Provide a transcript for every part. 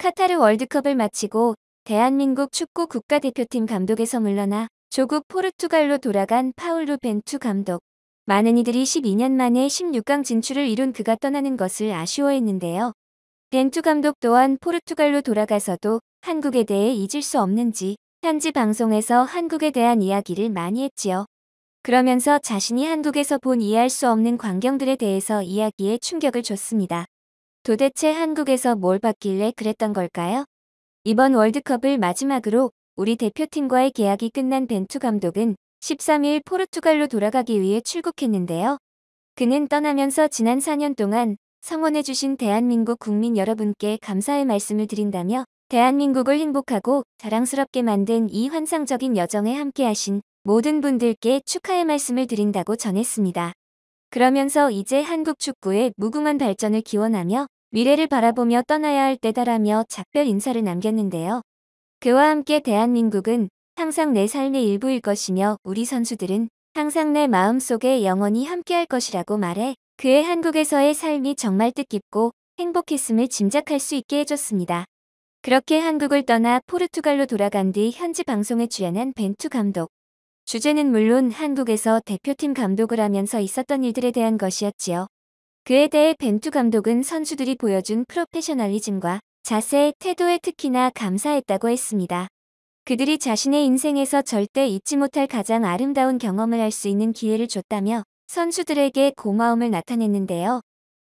카타르 월드컵을 마치고 대한민국 축구 국가대표팀 감독에서 물러나 조국 포르투갈로 돌아간 파울루 벤투 감독. 많은 이들이 12년 만에 16강 진출을 이룬 그가 떠나는 것을 아쉬워했는데요. 벤투 감독 또한 포르투갈로 돌아가서도 한국에 대해 잊을 수 없는지 현지 방송에서 한국에 대한 이야기를 많이 했지요. 그러면서 자신이 한국에서 본 이해할 수 없는 광경들에 대해서 이야기에 충격을 줬습니다. 도대체 한국에서 뭘 봤길래 그랬던 걸까요? 이번 월드컵을 마지막으로 우리 대표팀과의 계약이 끝난 벤투 감독은 13일 포르투갈로 돌아가기 위해 출국했는데요. 그는 떠나면서 지난 4년 동안 성원해주신 대한민국 국민 여러분께 감사의 말씀을 드린다며 대한민국을 행복하고 자랑스럽게 만든 이 환상적인 여정에 함께하신 모든 분들께 축하의 말씀을 드린다고 전했습니다. 그러면서 이제 한국 축구의 무궁한 발전을 기원하며 미래를 바라보며 떠나야 할 때다라며 작별 인사를 남겼는데요. 그와 함께 대한민국은 항상 내 삶의 일부일 것이며 우리 선수들은 항상 내 마음속에 영원히 함께할 것이라고 말해 그의 한국에서의 삶이 정말 뜻깊고 행복했음을 짐작할 수 있게 해줬습니다. 그렇게 한국을 떠나 포르투갈로 돌아간 뒤 현지 방송에 출연한 벤투 감독. 주제는 물론 한국에서 대표팀 감독을 하면서 있었던 일들에 대한 것이었지요. 그에 대해 벤투 감독은 선수들이 보여준 프로페셔널리즘과 자세, 태도에 특히나 감사했다고 했습니다. 그들이 자신의 인생에서 절대 잊지 못할 가장 아름다운 경험을 할 수 있는 기회를 줬다며 선수들에게 고마움을 나타냈는데요.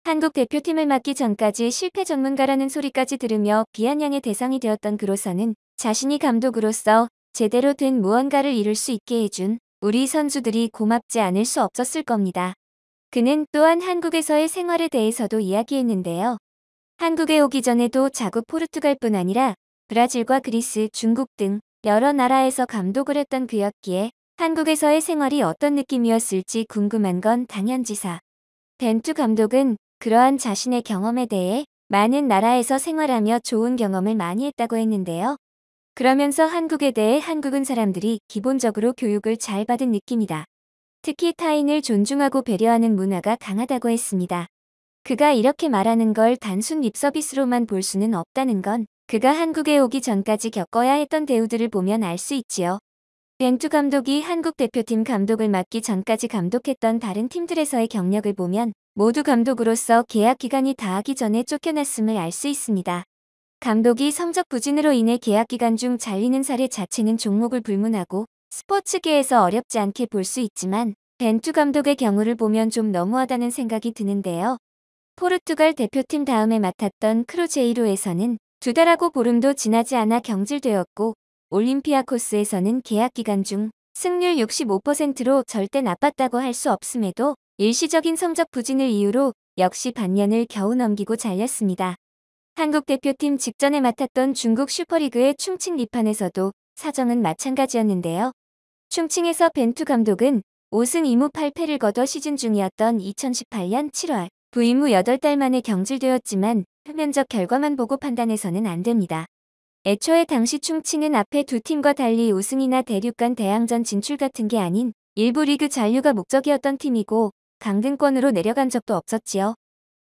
한국 대표팀을 맡기 전까지 실패 전문가라는 소리까지 들으며 비아냥의 대상이 되었던 그로서는 자신이 감독으로서 제대로 된 무언가를 이룰 수 있게 해준 우리 선수들이 고맙지 않을 수 없었을 겁니다. 그는 또한 한국에서의 생활에 대해서도 이야기했는데요. 한국에 오기 전에도 자국 포르투갈뿐 아니라 브라질과 그리스, 중국 등 여러 나라에서 감독을 했던 그였기에 한국에서의 생활이 어떤 느낌이었을지 궁금한 건 당연지사. 벤투 감독은 그러한 자신의 경험에 대해 많은 나라에서 생활하며 좋은 경험을 많이 했다고 했는데요. 그러면서 한국에 대해 한국은 사람들이 기본적으로 교육을 잘 받은 느낌이다. 특히 타인을 존중하고 배려하는 문화가 강하다고 했습니다. 그가 이렇게 말하는 걸 단순 립서비스로만 볼 수는 없다는 건 그가 한국에 오기 전까지 겪어야 했던 대우들을 보면 알 수 있지요. 벤투 감독이 한국 대표팀 감독을 맡기 전까지 감독했던 다른 팀들에서의 경력을 보면 모두 감독으로서 계약 기간이 다하기 전에 쫓겨났음을 알 수 있습니다. 감독이 성적 부진으로 인해 계약 기간 중 잘리는 사례 자체는 종목을 불문하고 스포츠계에서 어렵지 않게 볼 수 있지만 벤투 감독의 경우를 보면 좀 너무하다는 생각이 드는데요. 포르투갈 대표팀 다음에 맡았던 크루제이로에서는 2달하고 보름도 지나지 않아 경질되었고 올림피아코스에서는 계약 기간 중 승률 65%로 절대 나빴다고 할 수 없음에도 일시적인 성적 부진을 이유로 역시 반년을 겨우 넘기고 잘렸습니다. 한국 대표팀 직전에 맡았던 중국 슈퍼리그의 충칭 리판에서도 사정은 마찬가지였는데요. 충칭에서 벤투 감독은 5승 2무 8패를 거둬 시즌 중이었던 2018년 7월 부임 후 8달 만에 경질되었지만 표면적 결과만 보고 판단해서는 안 됩니다. 애초에 당시 충칭은 앞에 두 팀과 달리 우승이나 대륙간 대항전 진출 같은 게 아닌 일부 리그 잔류가 목적이었던 팀이고 강등권으로 내려간 적도 없었지요.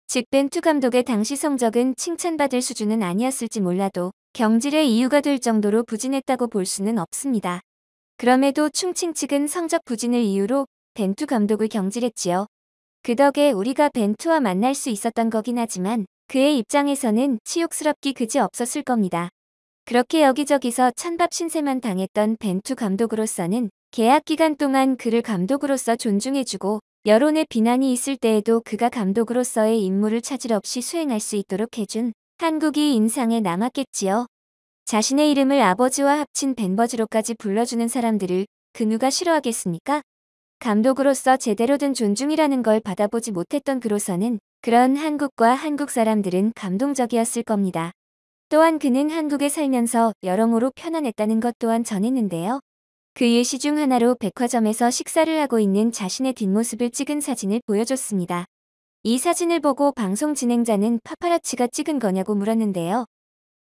즉 벤투 감독의 당시 성적은 칭찬받을 수준은 아니었을지 몰라도 경질의 이유가 될 정도로 부진했다고 볼 수는 없습니다. 그럼에도 충칭 측은 성적 부진을 이유로 벤투 감독을 경질했지요. 그 덕에 우리가 벤투와 만날 수 있었던 거긴 하지만 그의 입장에서는 치욕스럽기 그지 없었을 겁니다. 그렇게 여기저기서 찬밥 신세만 당했던 벤투 감독으로서는 계약 기간 동안 그를 감독으로서 존중해주고 여론의 비난이 있을 때에도 그가 감독으로서의 임무를 차질 없이 수행할 수 있도록 해준 한국이 인상에 남았겠지요. 자신의 이름을 아버지와 합친 벤버즈로까지 불러주는 사람들을 그 누가 싫어하겠습니까? 감독으로서 제대로 된 존중이라는 걸 받아보지 못했던 그로서는 그런 한국과 한국 사람들은 감동적이었을 겁니다. 또한 그는 한국에 살면서 여러모로 편안했다는 것 또한 전했는데요. 그 예시 중 하나로 백화점에서 식사를 하고 있는 자신의 뒷모습을 찍은 사진을 보여줬습니다. 이 사진을 보고 방송 진행자는 파파라치가 찍은 거냐고 물었는데요.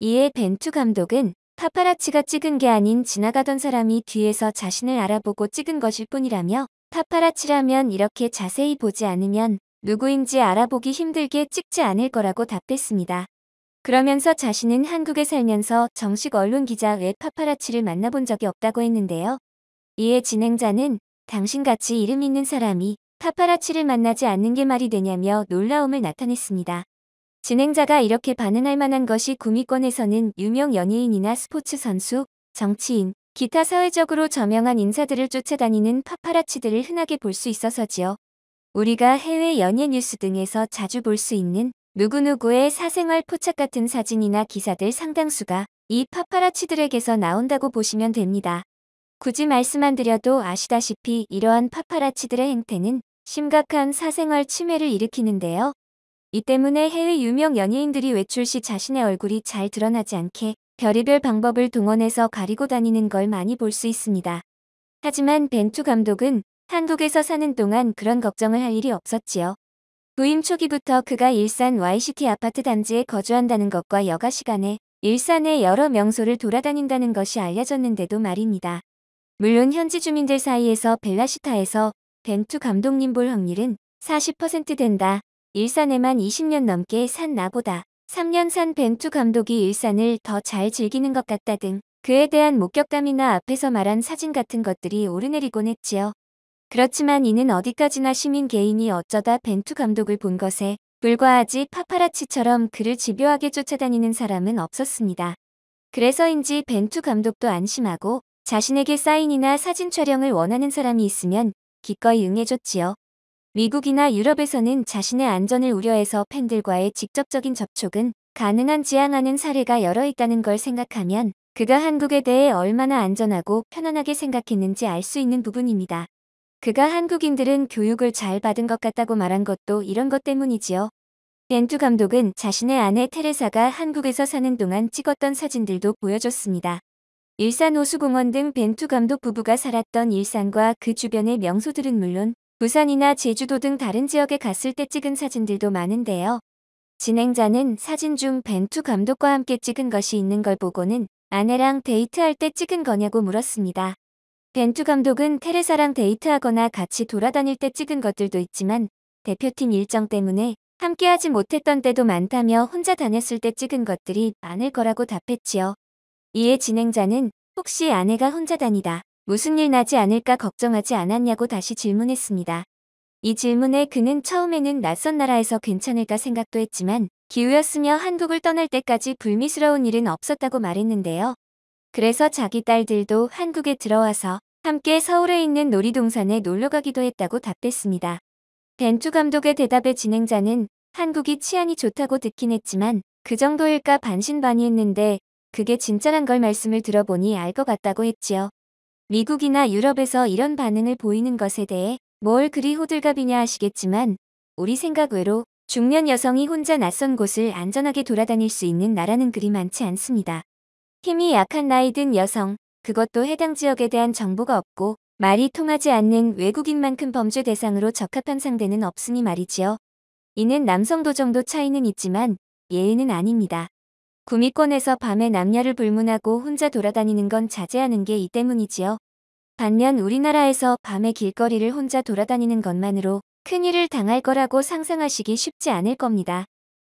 이에 벤투 감독은 파파라치가 찍은 게 아닌 지나가던 사람이 뒤에서 자신을 알아보고 찍은 것일 뿐이라며 파파라치라면 이렇게 자세히 보지 않으면 누구인지 알아보기 힘들게 찍지 않을 거라고 답했습니다. 그러면서 자신은 한국에 살면서 정식 언론 기자 외 파파라치를 만나본 적이 없다고 했는데요. 이에 진행자는 당신같이 이름 있는 사람이 파파라치를 만나지 않는 게 말이 되냐며 놀라움을 나타냈습니다. 진행자가 이렇게 반응할 만한 것이 구미권에서는 유명 연예인이나 스포츠 선수, 정치인, 기타 사회적으로 저명한 인사들을 쫓아다니는 파파라치들을 흔하게 볼 수 있어서지요. 우리가 해외 연예 뉴스 등에서 자주 볼 수 있는 누구누구의 사생활 포착 같은 사진이나 기사들 상당수가 이 파파라치들에게서 나온다고 보시면 됩니다. 굳이 말씀 안 드려도 아시다시피 이러한 파파라치들의 행태는 심각한 사생활 침해를 일으키는데요. 이 때문에 해외 유명 연예인들이 외출 시 자신의 얼굴이 잘 드러나지 않게 별의별 방법을 동원해서 가리고 다니는 걸 많이 볼 수 있습니다. 하지만 벤투 감독은 한국에서 사는 동안 그런 걱정을 할 일이 없었지요. 부임 초기부터 그가 일산 YCT 아파트 단지에 거주한다는 것과 여가 시간에 일산의 여러 명소를 돌아다닌다는 것이 알려졌는데도 말입니다. 물론 현지 주민들 사이에서 벨라시타에서 벤투 감독님 볼 확률은 40% 된다. 일산에만 20년 넘게 산 나보다 3년 산 벤투 감독이 일산을 더 잘 즐기는 것 같다 등 그에 대한 목격담이나 앞에서 말한 사진 같은 것들이 오르내리곤 했지요. 그렇지만 이는 어디까지나 시민 개인이 어쩌다 벤투 감독을 본 것에 불과하지 파파라치처럼 그를 집요하게 쫓아다니는 사람은 없었습니다. 그래서인지 벤투 감독도 안심하고 자신에게 사인이나 사진 촬영을 원하는 사람이 있으면 기꺼이 응해줬지요. 미국이나 유럽에서는 자신의 안전을 우려해서 팬들과의 직접적인 접촉은 가능한 지향하는 사례가 여러 있다는 걸 생각하면 그가 한국에 대해 얼마나 안전하고 편안하게 생각했는지 알 수 있는 부분입니다. 그가 한국인들은 교육을 잘 받은 것 같다고 말한 것도 이런 것 때문이지요. 벤투 감독은 자신의 아내 테레사가 한국에서 사는 동안 찍었던 사진들도 보여줬습니다. 일산 호수공원 등 벤투 감독 부부가 살았던 일산과 그 주변의 명소들은 물론 부산이나 제주도 등 다른 지역에 갔을 때 찍은 사진들도 많은데요. 진행자는 사진 중 벤투 감독과 함께 찍은 것이 있는 걸 보고는 아내랑 데이트할 때 찍은 거냐고 물었습니다. 벤투 감독은 테레사랑 데이트하거나 같이 돌아다닐 때 찍은 것들도 있지만 대표팀 일정 때문에 함께하지 못했던 때도 많다며 혼자 다녔을 때 찍은 것들이 많을 거라고 답했지요. 이에 진행자는 혹시 아내가 혼자 다니다 무슨 일 나지 않을까 걱정하지 않았냐고 다시 질문했습니다. 이 질문에 그는 처음에는 낯선 나라에서 괜찮을까 생각도 했지만 기우였으며 한국을 떠날 때까지 불미스러운 일은 없었다고 말했는데요. 그래서 자기 딸들도 한국에 들어와서 함께 서울에 있는 놀이동산에 놀러가기도 했다고 답했습니다. 벤투 감독의 대답에 진행자는 한국이 치안이 좋다고 듣긴 했지만 그 정도일까 반신반의했는데 그게 진짜란 걸 말씀을 들어보니 알 것 같다고 했지요. 미국이나 유럽에서 이런 반응을 보이는 것에 대해 뭘 그리 호들갑이냐 하시겠지만 우리 생각 외로 중년 여성이 혼자 낯선 곳을 안전하게 돌아다닐 수 있는 나라는 그리 많지 않습니다. 힘이 약한 나이 든 여성, 그것도 해당 지역에 대한 정보가 없고 말이 통하지 않는 외국인만큼 범죄 대상으로 적합한 상대는 없으니 말이지요. 이는 남성도 정도 차이는 있지만 예의는 아닙니다. 구미권에서 밤에 남녀를 불문하고 혼자 돌아다니는 건 자제하는 게 이 때문이지요. 반면 우리나라에서 밤에 길거리를 혼자 돌아다니는 것만으로 큰일을 당할 거라고 상상하시기 쉽지 않을 겁니다.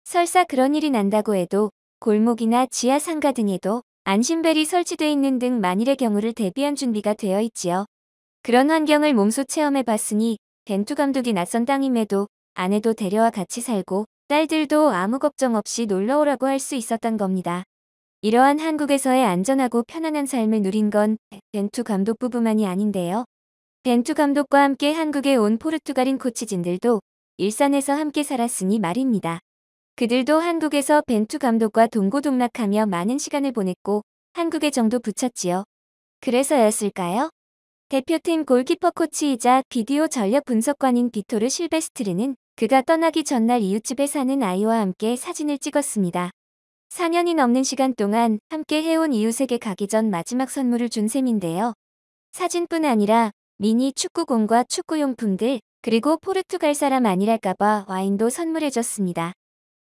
설사 그런 일이 난다고 해도 골목이나 지하 상가 등에도 안심벨이 설치돼 있는 등 만일의 경우를 대비한 준비가 되어 있지요. 그런 환경을 몸소 체험해 봤으니 벤투 감독이 낯선 땅임에도 아내도 데려와 같이 살고 딸들도 아무 걱정 없이 놀러오라고 할 수 있었던 겁니다. 이러한 한국에서의 안전하고 편안한 삶을 누린 건 벤투 감독 부부만이 아닌데요. 벤투 감독과 함께 한국에 온 포르투갈인 코치진들도 일산에서 함께 살았으니 말입니다. 그들도 한국에서 벤투 감독과 동고동락하며 많은 시간을 보냈고 한국에 정도 붙였지요. 그래서였을까요? 대표팀 골키퍼 코치이자 비디오 전력 분석관인 비토르 실베스트르는 그가 떠나기 전날 이웃집에 사는 아이와 함께 사진을 찍었습니다. 4년이 넘는 시간 동안 함께 해온 이웃에게 가기 전 마지막 선물을 준 셈인데요. 사진뿐 아니라 미니 축구공과 축구용품들, 그리고 포르투갈 사람 아니랄까봐 와인도 선물해줬습니다.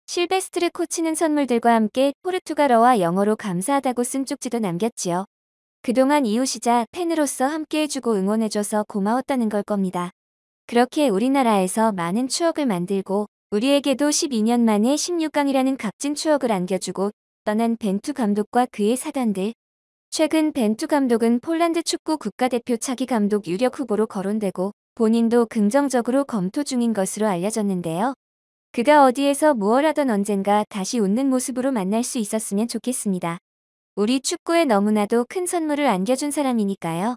실베스트르 코치는 선물들과 함께 포르투갈어와 영어로 감사하다고 쓴 쪽지도 남겼지요. 그동안 이웃이자 팬으로서 함께해주고 응원해줘서 고마웠다는 걸 겁니다. 그렇게 우리나라에서 많은 추억을 만들고 우리에게도 12년 만에 16강이라는 값진 추억을 안겨주고 떠난 벤투 감독과 그의 사단들. 최근 벤투 감독은 폴란드 축구 국가대표 차기 감독 유력 후보로 거론되고 본인도 긍정적으로 검토 중인 것으로 알려졌는데요. 그가 어디에서 무얼 하던 언젠가 다시 웃는 모습으로 만날 수 있었으면 좋겠습니다. 우리 축구에 너무나도 큰 선물을 안겨준 사람이니까요.